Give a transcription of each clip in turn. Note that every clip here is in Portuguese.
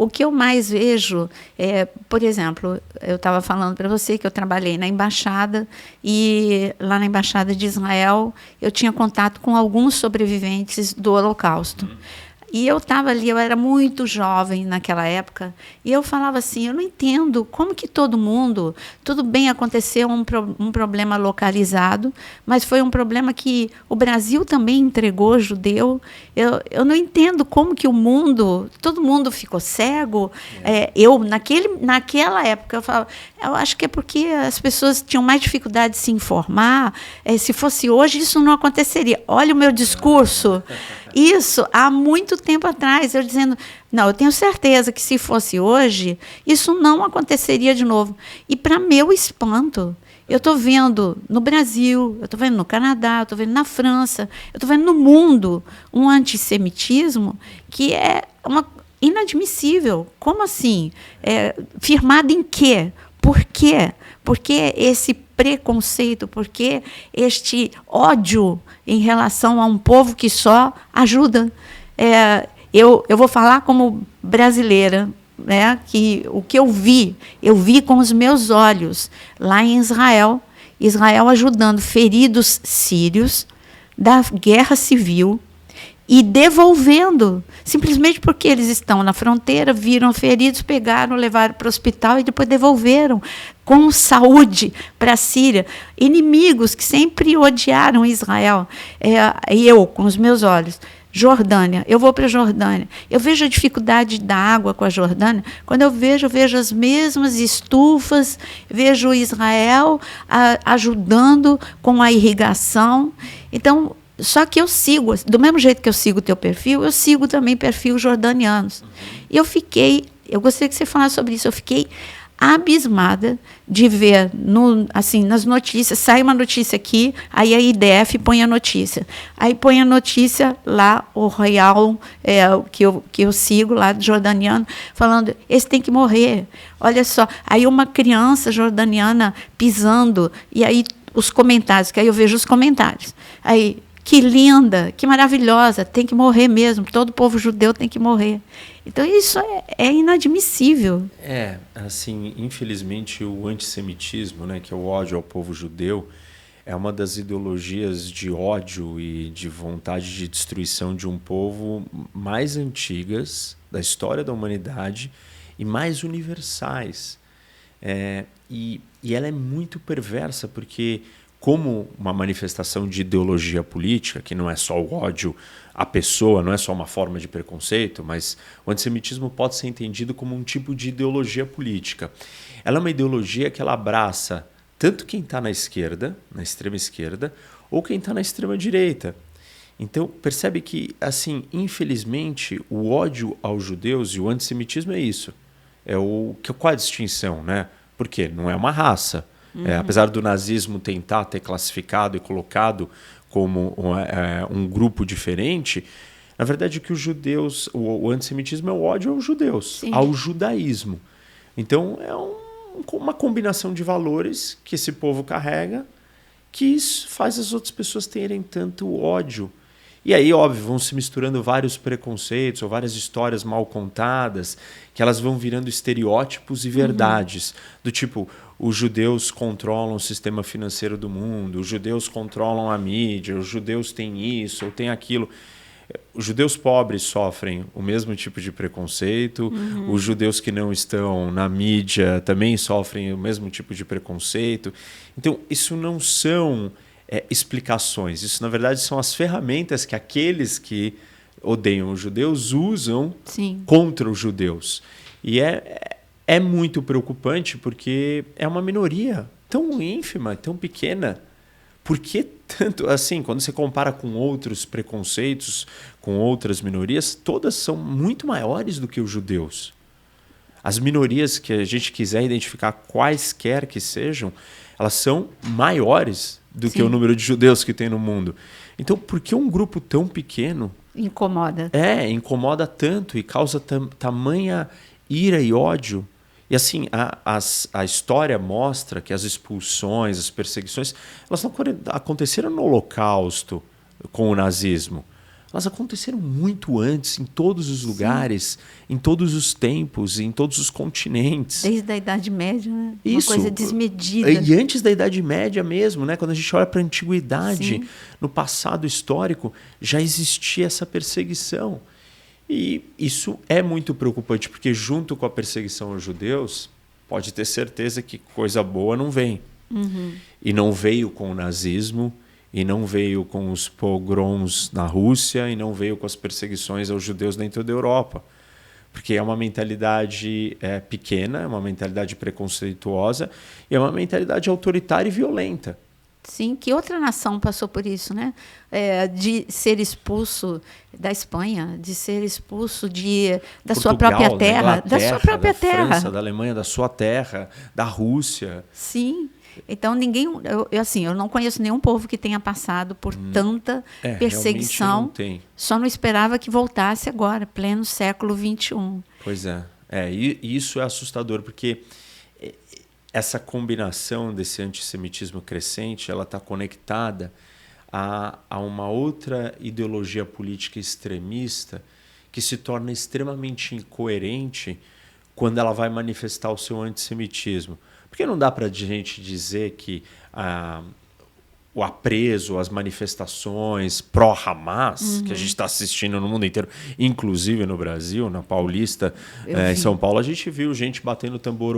o que eu mais vejo por exemplo, eu estava falando para você que eu trabalhei na embaixada, e lá na embaixada de Israel eu tinha contato com alguns sobreviventes do Holocausto. E eu estava ali, eu era muito jovem naquela época, e eu falava assim, eu não entendo como que todo mundo, tudo bem, aconteceu um problema localizado, mas foi um problema que o Brasil também entregou judeu. Eu não entendo como que todo mundo ficou cego. Naquela época, eu falava, eu acho que é porque as pessoas tinham mais dificuldade de se informar. Se fosse hoje, isso não aconteceria. Olha o meu discurso. Isso, há muito tempo atrás, eu dizendo, não, eu tenho certeza que se fosse hoje, isso não aconteceria de novo. E, para meu espanto, eu estou vendo no Brasil, eu estou vendo no Canadá, eu estou vendo na França, eu estou vendo no mundo um antissemitismo que é inadmissível. Como assim? Firmado em quê? Por quê? Por que esse preconceito? Por que este ódio em relação a um povo que só ajuda? Eu vou falar como brasileira, né, que o que eu vi com os meus olhos lá em Israel ajudando feridos sírios da guerra civil e devolvendo, simplesmente porque eles estão na fronteira, viram feridos, pegaram, levaram para o hospital e depois devolveram com saúde para a Síria. Inimigos que sempre odiaram Israel. Eu, com os meus olhos, Jordânia, eu vou para a Jordânia, eu vejo a dificuldade da água com a Jordânia, quando eu vejo as mesmas estufas, vejo Israel ajudando com a irrigação. Então, só que eu sigo, do mesmo jeito que eu sigo o teu perfil, eu sigo também perfil jordanianos. E eu gostaria que você falasse sobre isso, eu fiquei abismada de ver, nas notícias, sai uma notícia aqui, aí a IDF põe a notícia. Aí põe a notícia lá, o Royal, que eu sigo, lá jordaniano, falando, esse tem que morrer. Olha só, aí uma criança jordaniana pisando, e aí os comentários, que aí eu vejo os comentários. Aí, que linda, que maravilhosa, tem que morrer mesmo, todo povo judeu tem que morrer. Então, isso é inadmissível. Assim, infelizmente, o antissemitismo, né, que é o ódio ao povo judeu, é uma das ideologias de ódio e de vontade de destruição de um povo mais antigas da história da humanidade e mais universais. E ela é muito perversa, porque como uma manifestação de ideologia política, que não é só o ódio à pessoa, não é só uma forma de preconceito, mas o antissemitismo pode ser entendido como um tipo de ideologia política. Ela é uma ideologia que ela abraça tanto quem está na esquerda, na extrema esquerda, ou quem está na extrema direita. Então, percebe que, assim, infelizmente, o ódio aos judeus e o antissemitismo é isso. Qual a distinção, né? Porque não é uma raça. Apesar do nazismo tentar ter classificado e colocado como um grupo diferente, na verdade que os judeus, o antissemitismo é o ódio aos judeus, sim, ao judaísmo. Então é uma combinação de valores que esse povo carrega que isso faz as outras pessoas terem tanto ódio. E aí, óbvio, vão se misturando vários preconceitos ou várias histórias mal contadas, que elas vão virando estereótipos e verdades. Do tipo, os judeus controlam o sistema financeiro do mundo, os judeus controlam a mídia, os judeus têm isso ou têm aquilo. Os judeus pobres sofrem o mesmo tipo de preconceito, os judeus que não estão na mídia também sofrem o mesmo tipo de preconceito. Então, isso não são explicações. Isso, na verdade, são as ferramentas que aqueles que odeiam os judeus usam, sim, contra os judeus. E é muito preocupante porque é uma minoria tão ínfima, tão pequena. Por que tanto assim, quando você compara com outros preconceitos, com outras minorias, todas são muito maiores do que os judeus. As minorias que a gente quiser identificar, quaisquer que sejam, elas são maiores do que o número de judeus que tem no mundo. Então, por que um grupo tão pequeno incomoda? Incomoda tanto e causa tamanha ira e ódio? E assim, a história mostra que as expulsões, as perseguições, elas não aconteceram no Holocausto com o nazismo. elas aconteceram muito antes, em todos os lugares, em todos os tempos, em todos os continentes. Desde a Idade Média, né? Isso. Uma coisa desmedida. E antes da Idade Média mesmo, né? Quando a gente olha para a Antiguidade, Sim. no passado histórico, já existia essa perseguição. E isso é muito preocupante, porque junto com a perseguição aos judeus, pode ter certeza que coisa boa não vem. E não veio com o nazismo, e não veio com os pogroms na Rússia, e não veio com as perseguições aos judeus dentro da Europa. Porque é uma mentalidade pequena, é uma mentalidade preconceituosa, e é uma mentalidade autoritária e violenta. Sim, que outra nação passou por isso, né? De ser expulso da Espanha, de ser expulso da sua própria terra, da sua própria terra. França, da Alemanha, da sua terra, da Rússia. Sim. Então ninguém, eu não conheço nenhum povo que tenha passado por tanta perseguição. Não tem. Só não esperava que voltasse agora, pleno século XXI. Pois é. E isso é assustador, porque essa combinação desse antissemitismo crescente, ela está conectada a uma outra ideologia política extremista que se torna extremamente incoerente quando ela vai manifestar o seu antissemitismo. Porque não dá para a gente dizer que o apreço, as manifestações pró-Hamas, que a gente está assistindo no mundo inteiro, inclusive no Brasil, na Paulista, em São Paulo, a gente viu gente batendo tambor,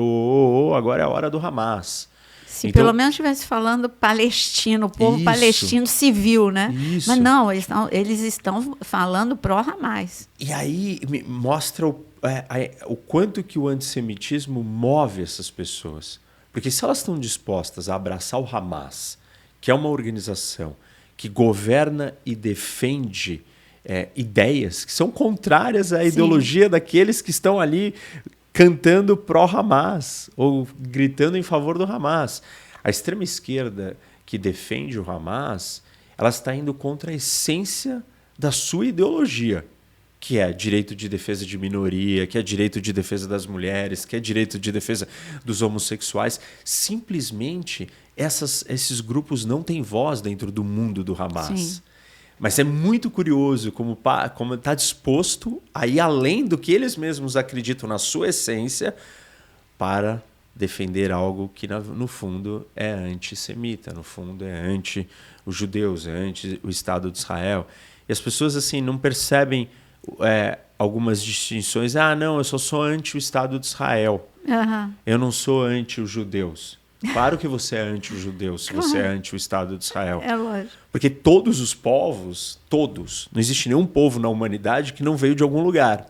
agora é a hora do Hamas. Se pelo menos estivesse falando palestino, o povo palestino civil, né? Isso. Mas não, eles estão falando pró-Hamas. E aí mostra o quanto que o antissemitismo move essas pessoas. Porque se elas estão dispostas a abraçar o Hamas, que é uma organização que governa e defende ideias que são contrárias à ideologia daqueles que estão ali cantando pró-Hamas ou gritando em favor do Hamas. A extrema esquerda que defende o Hamas, ela está indo contra a essência da sua ideologia, que é direito de defesa de minoria, que é direito de defesa das mulheres, que é direito de defesa dos homossexuais. Simplesmente, esses grupos não têm voz dentro do mundo do Hamas. Sim. Mas é muito curioso como está disposto a ir além do que eles mesmos acreditam na sua essência para defender algo que, no fundo, é antissemita, no fundo, é anti os judeus, é anti o Estado de Israel. E as pessoas assim não percebem algumas distinções. Não, eu só sou anti o Estado de Israel. Eu não sou anti os judeus. Claro que você é anti os judeus se você é anti o Estado de Israel. É lógico. Porque todos os povos, não existe nenhum povo na humanidade que não veio de algum lugar.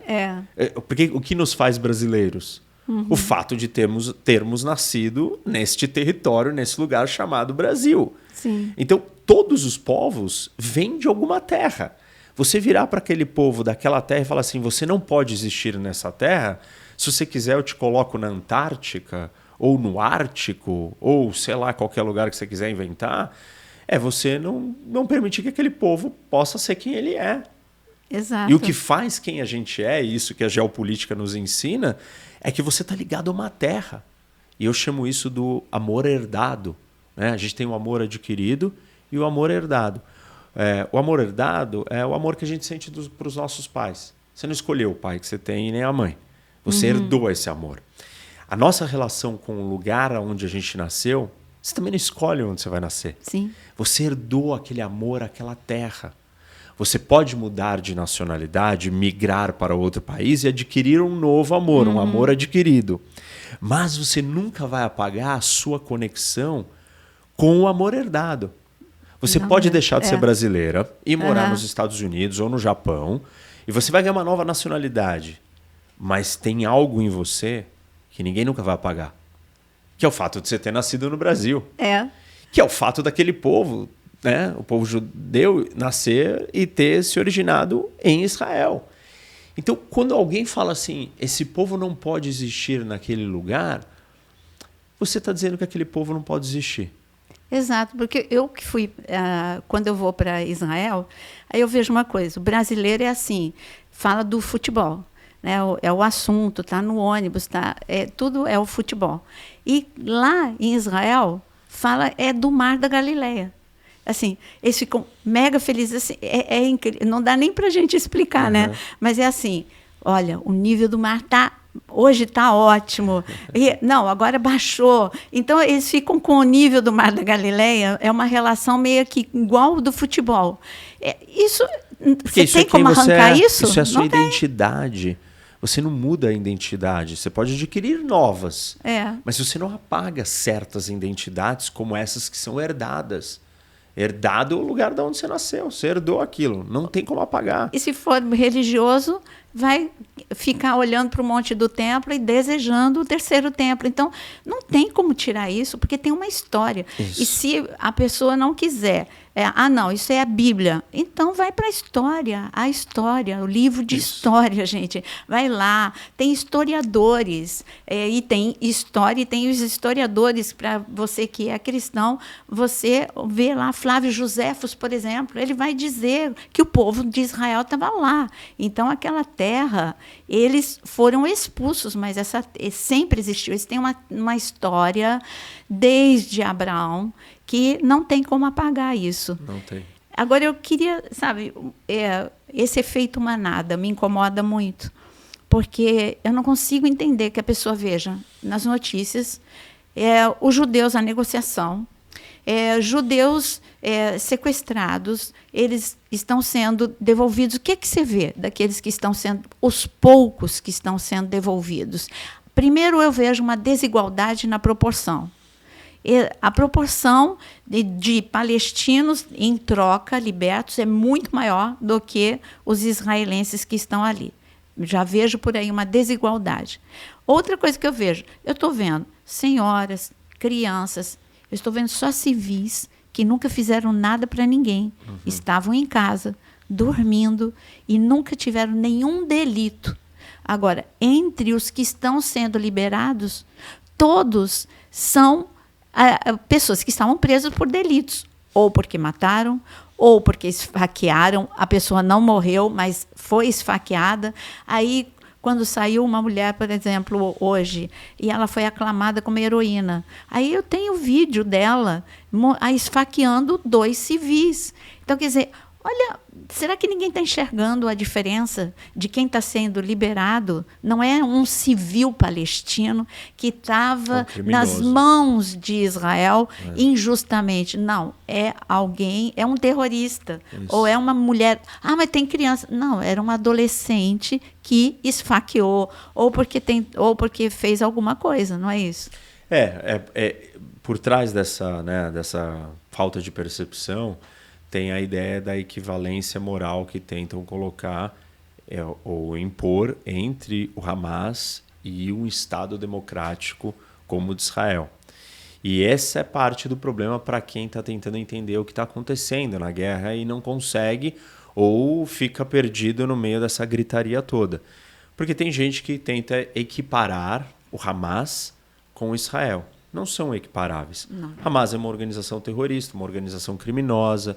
Porque o que nos faz brasileiros? O fato de termos nascido neste território, nesse lugar chamado Brasil. Sim. Então, todos os povos vêm de alguma terra. Você virar para aquele povo daquela terra e falar assim, você não pode existir nessa terra, se você quiser eu te coloco na Antártica, ou no Ártico, ou sei lá, qualquer lugar que você quiser inventar, você não permitir que aquele povo possa ser quem ele é. Exato. E o que faz quem a gente é, isso que a geopolítica nos ensina, é que você está ligado a uma terra. E eu chamo isso do amor herdado. Né? A gente tem o amor adquirido e o amor herdado. O amor herdado é o amor que a gente sente para os nossos pais. Você não escolheu o pai que você tem e nem a mãe. Você herdou esse amor. A nossa relação com o lugar onde a gente nasceu, você também não escolhe onde você vai nascer. Sim. Você herdou aquele amor àquela terra. Você pode mudar de nacionalidade, migrar para outro país e adquirir um novo amor, um amor adquirido. Mas você nunca vai apagar a sua conexão com o amor herdado. Você pode deixar de ser brasileira e morar nos Estados Unidos ou no Japão, e você vai ganhar uma nova nacionalidade. Mas tem algo em você que ninguém nunca vai apagar, que é o fato de você ter nascido no Brasil. Que é o fato daquele povo, né, o povo judeu, nascer e ter se originado em Israel. Então, quando alguém fala assim, esse povo não pode existir naquele lugar, você está dizendo que aquele povo não pode existir. Exato, porque eu que fui, quando eu vou para Israel, aí eu vejo uma coisa, o brasileiro é assim, fala do futebol. É o assunto, está no ônibus, tudo é o futebol. E lá em Israel, fala do Mar da Galileia. Assim, eles ficam mega felizes. Assim, é incrível. Não dá nem para a gente explicar, né? Mas é assim, olha, o nível do mar hoje está ótimo. Não, agora baixou. Então, eles ficam com o nível do Mar da Galileia, é uma relação meio que igual do futebol. Isso, você tem como arrancar isso? Isso é a sua identidade. Você não muda a identidade. Você pode adquirir novas. Mas você não apaga certas identidades como essas que são herdadas. Herdado é o lugar de onde você nasceu. Você herdou aquilo. Não tem como apagar. E se for religioso, vai ficar olhando para o monte do templo e desejando o terceiro templo. Então, não tem como tirar isso, porque tem uma história. Isso. E se a pessoa não quiser, não, isso é a Bíblia, então vai para a história, o livro de história, gente. Vai lá, tem historiadores, e tem história, e tem os historiadores, para você que é cristão, você vê lá Flávio Joséfos, por exemplo, ele vai dizer que o povo de Israel estava lá. Então, aquela terra, eles foram expulsos, mas sempre existiu. Eles têm uma história desde Abraão que não tem como apagar isso. Não tem. Agora, eu queria, sabe, esse efeito manada me incomoda muito, porque eu não consigo entender que a pessoa veja nas notícias os judeus, a negociação, judeus sequestrados, eles estão sendo devolvidos. O que você vê daqueles que estão sendo, os poucos que estão sendo devolvidos? Primeiro, eu vejo uma desigualdade na proporção. A proporção de palestinos em troca, libertos, é muito maior do que os israelenses que estão ali. Já vejo por aí uma desigualdade. Outra coisa que eu vejo, eu estou vendo senhoras, crianças, eu estou vendo só civis que nunca fizeram nada para ninguém, estavam em casa, dormindo e nunca tiveram nenhum delito. Agora, entre os que estão sendo liberados, todos são pessoas que estavam presas por delitos, ou porque mataram, ou porque esfaquearam, a pessoa não morreu, mas foi esfaqueada. Aí, quando saiu uma mulher, por exemplo, hoje, e ela foi aclamada como heroína, aí eu tenho vídeo dela esfaqueando 2 civis. Então, quer dizer, olha, será que ninguém está enxergando a diferença de quem está sendo liberado? Não é um civil palestino que estava nas mãos de Israel injustamente. Não, é alguém, é um terrorista. Isso. Ou é uma mulher. Mas tem criança. Não, era uma adolescente que esfaqueou, ou porque fez alguma coisa, não é isso? Por trás dessa falta de percepção, tem a ideia da equivalência moral que tentam colocar ou impor entre o Hamas e um Estado democrático como o de Israel. E essa é parte do problema para quem está tentando entender o que está acontecendo na guerra e não consegue ou fica perdido no meio dessa gritaria toda. Porque tem gente que tenta equiparar o Hamas com Israel. Não são equiparáveis. Não. Hamas é uma organização terrorista, uma organização criminosa,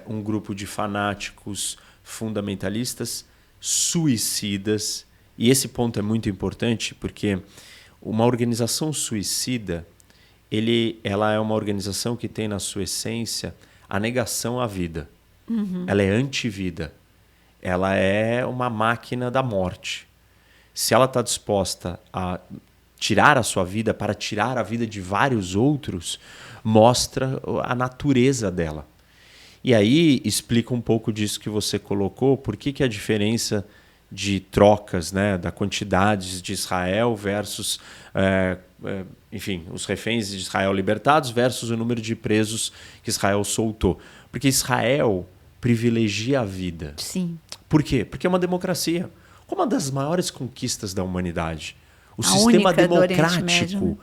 um grupo de fanáticos fundamentalistas, suicidas. E esse ponto é muito importante porque uma organização suicida, ela é uma organização que tem na sua essência a negação à vida. Ela é anti-vida. Ela é uma máquina da morte. Se ela está disposta a tirar a sua vida para tirar a vida de vários outros, mostra a natureza dela. E aí explica um pouco disso que você colocou, por que a diferença de trocas, né, da quantidade de Israel versus, enfim, os reféns de Israel libertados versus o número de presos que Israel soltou. Porque Israel privilegia a vida. Sim. Por quê? Porque é uma democracia. Uma das maiores conquistas da humanidade. O a sistema democrático Médio, né?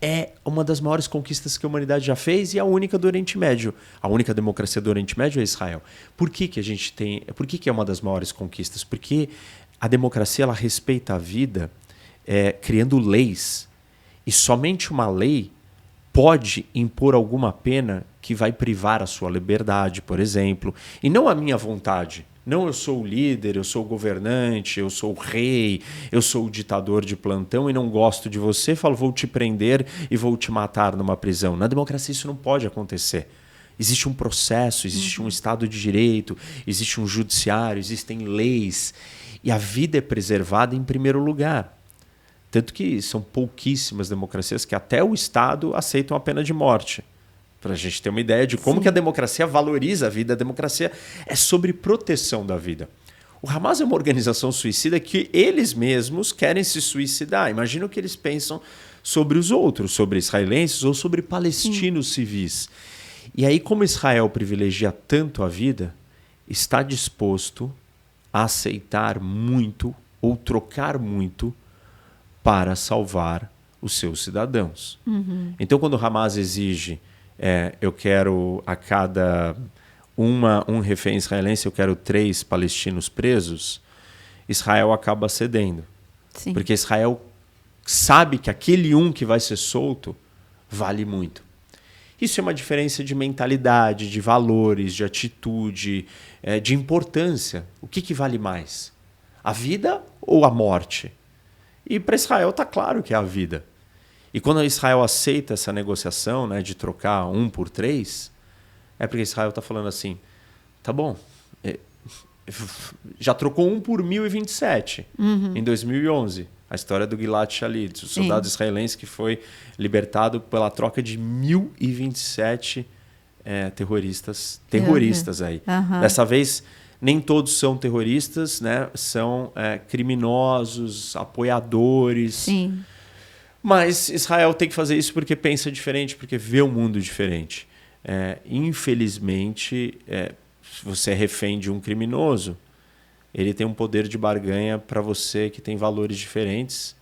é uma das maiores conquistas que a humanidade já fez e a única do Oriente Médio. A única democracia do Oriente Médio é Israel. Por que é uma das maiores conquistas? Porque a democracia ela respeita a vida criando leis. E somente uma lei pode impor alguma pena que vai privar a sua liberdade, por exemplo. E não a minha vontade. Não, eu sou o líder, eu sou o governante, eu sou o rei, eu sou o ditador de plantão e não gosto de você, falo, vou te prender e vou te matar numa prisão. Na democracia isso não pode acontecer. Existe um processo, existe um Estado de Direito, existe um judiciário, existem leis. E a vida é preservada em primeiro lugar. Tanto que são pouquíssimas democracias que até o Estado aceitam a pena de morte. Para a gente ter uma ideia de como que a democracia valoriza a vida. A democracia é sobre proteção da vida. O Hamas é uma organização suicida que eles mesmos querem se suicidar. Imagina o que eles pensam sobre os outros, sobre israelenses ou sobre palestinos civis. E aí, como Israel privilegia tanto a vida, está disposto a aceitar muito ou trocar muito para salvar os seus cidadãos. Então, quando o Hamas exige, eu quero a cada um refém israelense, eu quero 3 palestinos presos, Israel acaba cedendo. Sim. Porque Israel sabe que aquele que vai ser solto vale muito. Isso é uma diferença de mentalidade, de valores, de atitude, de importância. O que vale mais? A vida ou a morte? E para Israel está claro que é a vida. E quando Israel aceita essa negociação, né, de trocar 1 por 3, é porque Israel está falando assim, tá bom, já trocou 1 por 1027 em 2011. A história do Gilad Shalit, o soldado israelense que foi libertado pela troca de 1027 terroristas aí. Dessa vez, nem todos são terroristas, né? São criminosos, apoiadores. Sim. Mas Israel tem que fazer isso porque pensa diferente, porque vê o mundo diferente. Infelizmente, se você é refém de um criminoso, ele tem um poder de barganha para você que tem valores diferentes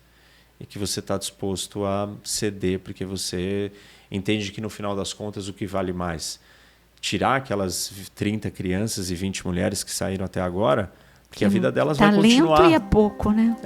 e que você está disposto a ceder porque você entende que, no final das contas, o que vale mais? Tirar aquelas 30 crianças e 20 mulheres que saíram até agora, porque a vida delas vai continuar. Talento e é pouco, né?